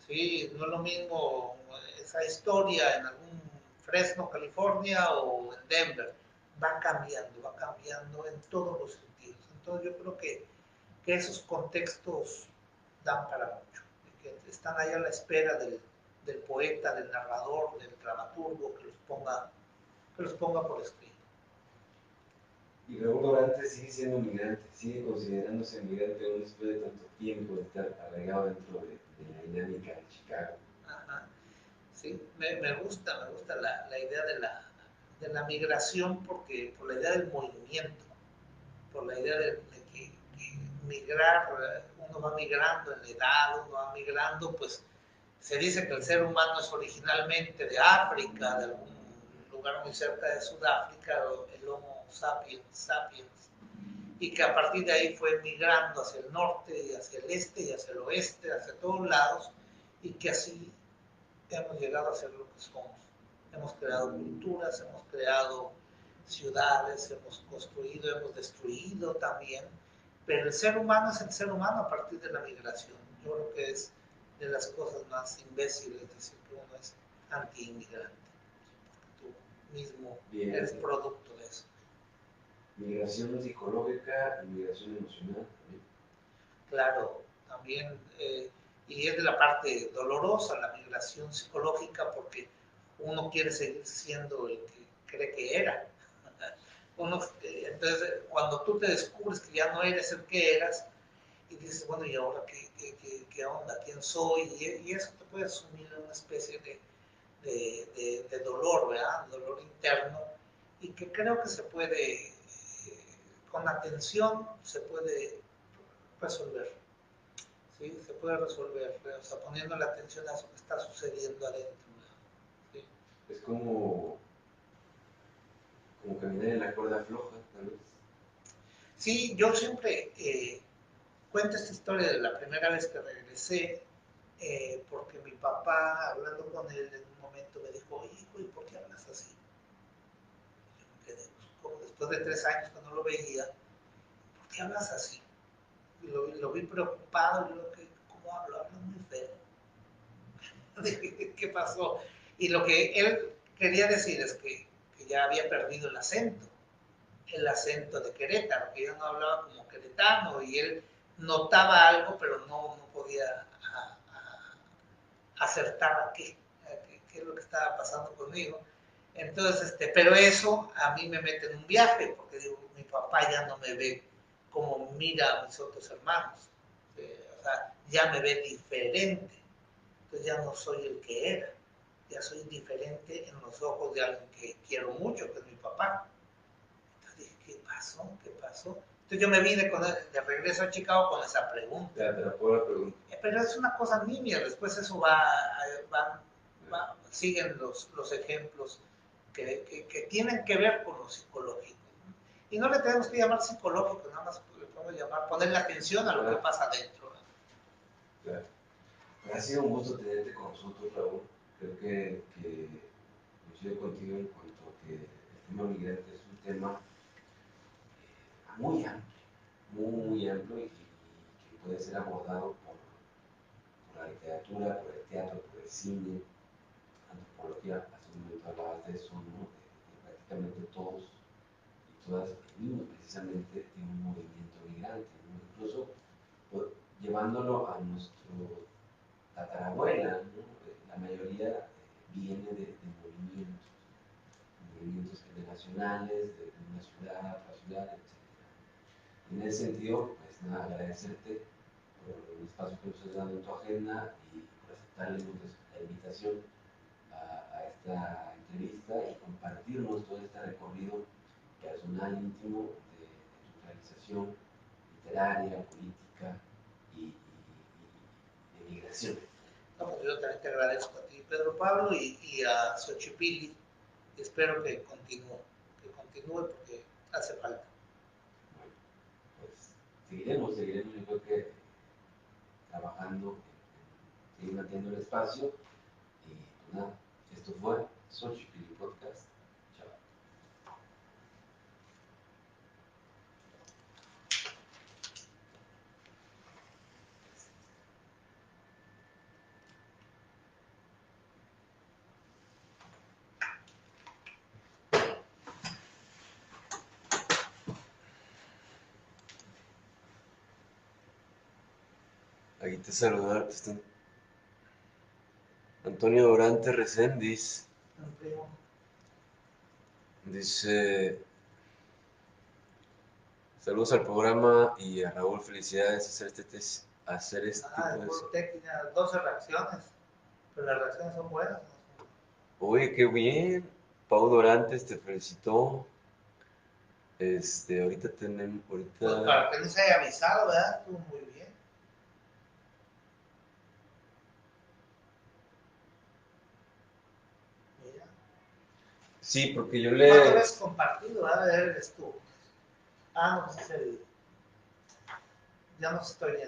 ¿Sí? No es lo mismo esa historia en algún Fresno, California, o en Denver. Va cambiando en todos los sentidos. Entonces yo creo que esos contextos dan para mucho, que están ahí a la espera del del poeta, del narrador, del dramaturgo que los ponga por escrito. Y Raúl Durante sigue siendo migrante, sigue considerándose migrante aún después de tanto tiempo de estar arraigado dentro de la dinámica de Chicago. Ajá. Sí, me gusta la idea de la migración por la idea del movimiento, por la idea de que migrar, uno va migrando en la edad, uno va migrando, pues se dice que el ser humano es originalmente de África, de algún lugar muy cerca de Sudáfrica, el Homo sapiens, y que a partir de ahí fue migrando hacia el norte y hacia el este y hacia el oeste, hacia todos lados, y que así hemos llegado a ser lo que somos. Hemos creado culturas, hemos creado ciudades, hemos construido, hemos destruido también, pero el ser humano es el ser humano a partir de la migración. Yo creo que es de las cosas más imbéciles decir que uno es anti-inmigrante. Tú mismo eres producto de eso. Migración psicológica y migración emocional también. Claro, también, y es de la parte dolorosa la migración psicológica porque uno quiere seguir siendo el que cree que era. Entonces, cuando tú te descubres que ya no eres el que eras, y dices, bueno, ¿y ahora qué onda? ¿Quién soy? Y eso te puede sumir en una especie de dolor, ¿verdad? Dolor interno, y que creo que se puede, con atención, se puede resolver. ¿Sí? Se puede resolver, o sea, poniendo la atención a eso que está sucediendo adentro. ¿Sí? Es como caminar en la cuerda floja, tal vez. Sí, yo siempre cuento esta historia de la primera vez que regresé, porque mi papá, hablando con él en un momento, me dijo, oye, hijo, ¿y por qué hablas así? Yo me quedé, pues, como después de 3 años que no lo veía, ¿por qué hablas así? Y lo vi preocupado, y yo, ¿cómo hablo? Hablo muy feo. ¿Qué pasó? Y lo que él quería decir es que ya había perdido el acento de Querétaro, que yo no hablaba como queretano, y él notaba algo, pero no podía acertar a qué es lo que estaba pasando conmigo. Entonces, pero eso a mí me mete en un viaje, porque digo, mi papá ya no me ve como mira a mis otros hermanos, o sea, ya me ve diferente, entonces ya no soy el que era, ya soy diferente en los ojos de alguien que quiero mucho, que es mi papá. Entonces dije, ¿qué pasó? ¿Qué pasó? Entonces yo me vine de regreso a Chicago con esa pregunta. Ya, te la puedo preguntar. Pero es una cosa nimia, después eso siguen los ejemplos que tienen que ver con lo psicológico. Y no le tenemos que llamar psicológico, nada más le podemos llamar, poner la atención a lo que pasa adentro. Claro. Ha sido un gusto tenerte con nosotros, Raúl. Creo que coincido contigo en cuanto a que el tema migrante es un tema muy amplio, muy amplio y que puede ser abordado por la literatura, por el teatro, por el cine, antropología. Hace un momento hablabas de eso, ¿no? De prácticamente todos y todas venimos precisamente de un movimiento migrante, ¿no? Incluso pues, llevándolo a nuestro tatarabuela, ¿no? La mayoría viene de movimientos generacionales, de una ciudad a otra ciudad, etc. En ese sentido, pues nada, agradecerte por el espacio que nos has dado en tu agenda y por aceptarle la invitación a esta entrevista y compartirnos todo este recorrido personal, íntimo de tu realización literaria, política y de migración. No, pues yo también te agradezco a ti, Pedro Pablo, y a Xochipilli. Espero que continúe porque hace falta. Bueno, pues seguiremos, yo creo que trabajando, seguir manteniendo el espacio y pues nada, esto fue Xochipilli Podcast. Chao. Aquí te saludar, te están Antonio Durante Reséndiz un primo. dice: saludos al programa y a Raúl, felicidades hacer este Ah, tipo de de... puro técnica, 12 reacciones, pero las reacciones son buenas. ¿No? Oye, qué bien. Pau Dorantes te felicitó. Ahorita tenemos, Pues ahorita... para que no se haya avisado, ¿verdad? Estuvo muy bien. Mira. Sí, porque yo ¿Cuántas le... veces compartido, verdad? Eres tú. Ah, no, pues es el... Ya no estoy viendo.